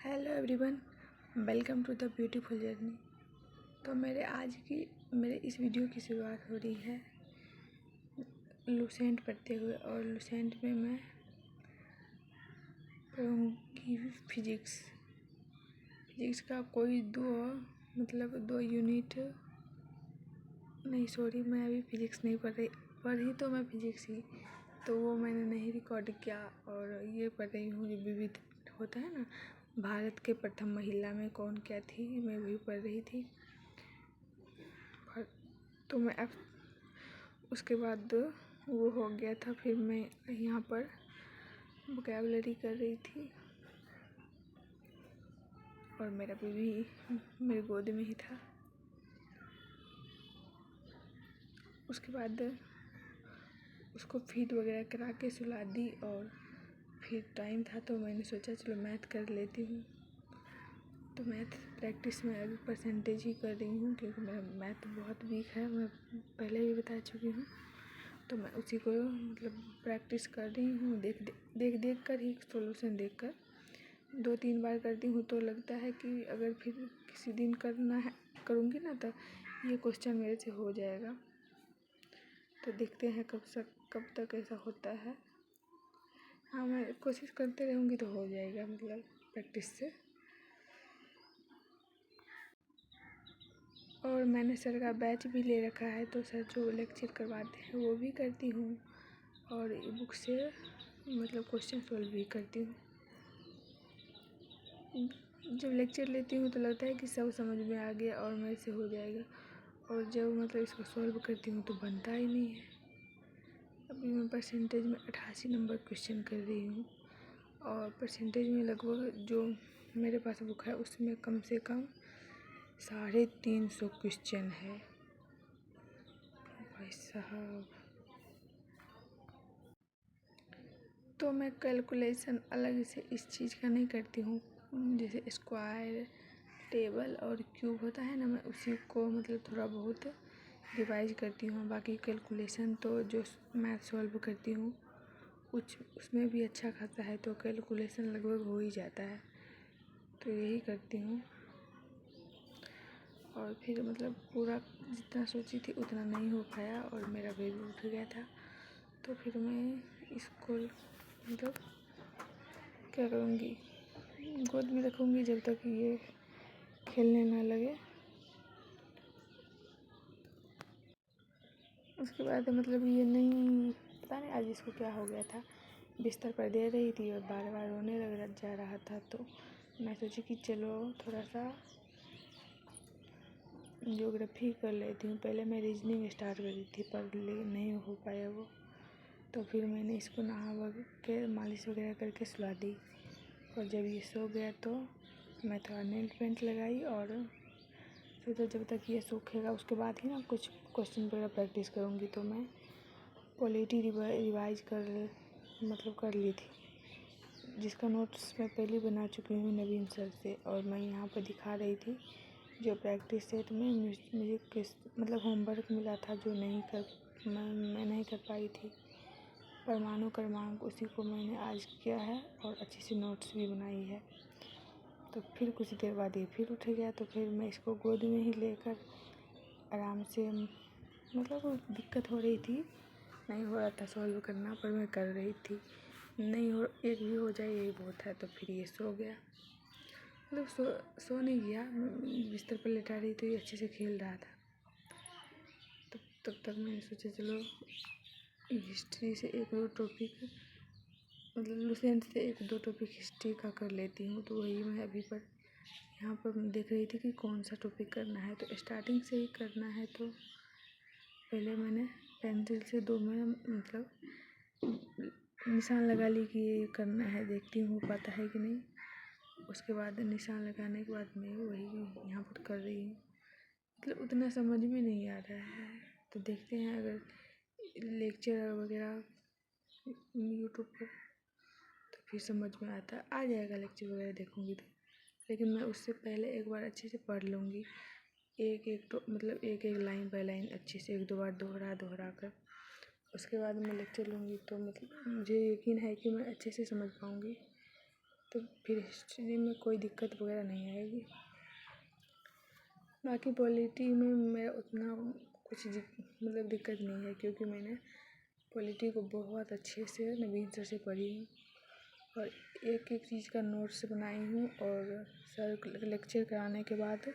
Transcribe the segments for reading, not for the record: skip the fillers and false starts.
Hello everyone, welcome to the beautiful journey. तो मेरे इस वीडियो की शुरुआत हो रही है लुसेंट पढ़ते हुए। और लुसेंट में मैं पढ़ूँगी फिजिक्स का कोई दो यूनिट नहीं, सॉरी, मैं अभी फिजिक्स नहीं पढ़ी तो मैं फिजिक्स ही, तो वो मैंने नहीं रिकॉर्ड किया। और ये पढ़ रही हूँ जो विविध होता है ना, भारत के प्रथम महिला में कौन क्या थी, मैं वही पढ़ रही थी। तो मैं अब उसके बाद वो हो गया था, फिर मैं यहाँ पर वोकैबुलरी कर रही थी और मेरा बेबी मेरे गोद में ही था। उसके बाद उसको फीड वगैरह करा के सुला दी और फिर टाइम था तो मैंने सोचा चलो मैथ कर लेती हूँ। तो मैथ प्रैक्टिस में अभी परसेंटेज ही कर रही हूँ क्योंकि मेरा मैथ बहुत वीक है, मैं पहले भी बता चुकी हूँ। तो मैं उसी को प्रैक्टिस कर रही हूँ, देख कर ही सॉल्यूशन देख कर 2-3 बार करती हूँ तो लगता है कि अगर फिर किसी दिन करूँगी ना तो ये क्वेश्चन मेरे से हो जाएगा। तो देखते हैं कब तक ऐसा होता है। हाँ, मैं कोशिश करते रहूँगी तो हो जाएगा, प्रैक्टिस से। और मैंने सर का बैच भी ले रखा है, तो सर जो लेक्चर करवाते हैं वो भी करती हूँ और बुक से क्वेश्चन सॉल्व भी करती हूँ। जब लेक्चर लेती हूँ तो लगता है कि सब समझ में आ गया और मेरे से हो जाएगा, और जब इसको सॉल्व करती हूँ तो बनता ही नहीं है। अभी मैं परसेंटेज में 88 नंबर क्वेश्चन कर रही हूँ और परसेंटेज में लगभग जो मेरे पास बुक है उसमें कम से कम 350 क्वेश्चन है भाई साहब। तो मैं कैलकुलेशन अलग से इस चीज़ का नहीं करती हूँ, जैसे स्क्वायर, टेबल और क्यूब होता है ना, मैं उसी को थोड़ा बहुत रिवाइज करती हूँ। बाकी कैलकुलेशन तो जो मैथ सॉल्व करती हूँ उसमें भी अच्छा खासा है, तो कैलकुलेशन लगभग हो ही जाता है, तो यही करती हूँ। और फिर पूरा जितना सोची थी उतना नहीं हो पाया और मेरा बेबी उठ गया था, तो फिर मैं इसको क्या करूँगी, गोद में रखूँगी जब तक ये खेलने ना लगे। उसके बाद ये नहीं, पता नहीं आज इसको क्या हो गया था, बिस्तर पर दे रही थी और बार बार रोने लग जा रहा था। तो मैं सोची कि चलो थोड़ा सा ज्योग्राफी कर लेती हूँ। पहले मैं रीजनिंग स्टार्ट करी थी पर नहीं हो पाया वो, तो फिर मैंने इसको नहा के मालिश वगैरह करके सुला दी। और जब ये सो गया तो मैं थोड़ा नेल पेंट लगाई और फिर जब तक ये सूखेगा उसके बाद ही कुछ क्वेश्चन वगैरह प्रैक्टिस करूँगी। तो मैं पॉलिटी रिवाइज कर ली थी, जिसका नोट्स मैं पहले बना चुकी हूँ नवीन सर से, और मैं यहाँ पर दिखा रही थी जो प्रैक्टिस सेट में मुझे होमवर्क मिला था जो मैं नहीं कर पाई थी। परमाणु क्रमांक उसी को मैंने आज किया है और अच्छी सी नोट्स भी बनाई है। तो फिर कुछ देर बाद ये फिर उठ गया, तो फिर मैं इसको गोद में ही लेकर आराम से दिक्कत हो रही थी, नहीं हो रहा था सॉल्व करना, पर मैं कर रही थी। एक भी हो जाए यही बहुत है। तो फिर ये सो गया, सो नहीं गया, बिस्तर पर लेटा रही तो ये अच्छे से खेल रहा था। तब तक मैंने सोचा चलो हिस्ट्री से 1-2 टॉपिक लुसेंट से 1-2 टॉपिक हिस्ट्री का कर लेती हूँ। तो वही मैं अभी यहाँ पर देख रही थी कि कौन सा टॉपिक करना है, तो स्टार्टिंग से ही करना है। तो पहले मैंने पेंसिल से 2 में निशान लगा ली कि ये करना है, देखती हूँ हो पाता है कि नहीं। उसके बाद निशान लगाने के बाद मैं वही यहाँ पर कर रही हूँ। उतना समझ में नहीं आ रहा है, तो देखते हैं अगर लेक्चर वगैरह यूट्यूब पर तो फिर समझ में आ जाएगा, लेक्चर वगैरह देखूँगी तो। लेकिन मैं उससे पहले एक बार अच्छे से पढ़ लूँगी, एक लाइन बाय लाइन अच्छे से 1-2 बार दोहरा कर, उसके बाद मैं लेक्चर लूँगी। तो मुझे यकीन है कि मैं अच्छे से समझ पाऊँगी। तो फिर हिस्ट्री में कोई दिक्कत वगैरह नहीं आएगी। बाकी पॉलिटी में मेरा उतना कुछ मतलब दिक्कत नहीं है, क्योंकि मैंने पॉलिटी को बहुत अच्छे से नवीन सर से पढ़ी हूँ और एक एक चीज़ का नोट्स बनाई हूँ। और सर लेक्चर कराने के बाद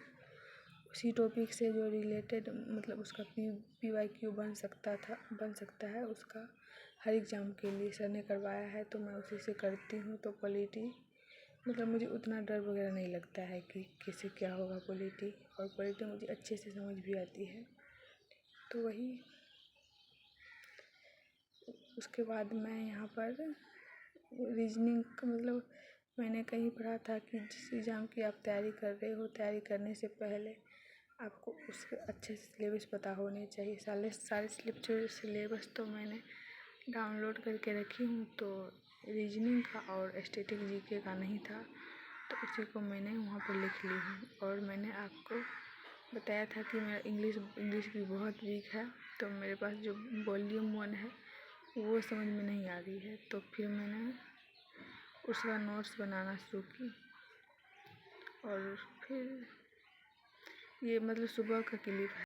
उसी टॉपिक से जो रिलेटेड मतलब उसका PYQ बन सकता है उसका हर एग्ज़ाम के लिए सर ने करवाया है, तो मैं उसी से करती हूँ। तो पॉलिटी मतलब मुझे उतना डर वगैरह नहीं लगता है कि कैसे क्या होगा पॉलिटी, और पॉलिटी मुझे अच्छे से समझ भी आती है। तो वही उसके बाद मैं यहाँ पर रीजनिंग का मतलब मैंने कहीं पढ़ा था कि जिस एग्ज़ाम की आप तैयारी कर रहे हो, तैयारी करने से पहले आपको उसके अच्छे से सिलेबस पता होने चाहिए। सारे सिलेबस तो मैंने डाउनलोड करके रखी हूँ। तो रीजनिंग का और स्टैटिक जीके का नहीं था, तो उसी को मैंने वहाँ पर लिख ली हूँ। और मैंने आपको बताया था कि मेरा इंग्लिश भी बहुत वीक है, तो मेरे पास जो वॉल्यूम 1 है वो समझ में नहीं आ रही है। तो फिर मैंने उसका नोट्स बनाना शुरू की। और फिर ये मतलब सुबह का क्लिप है।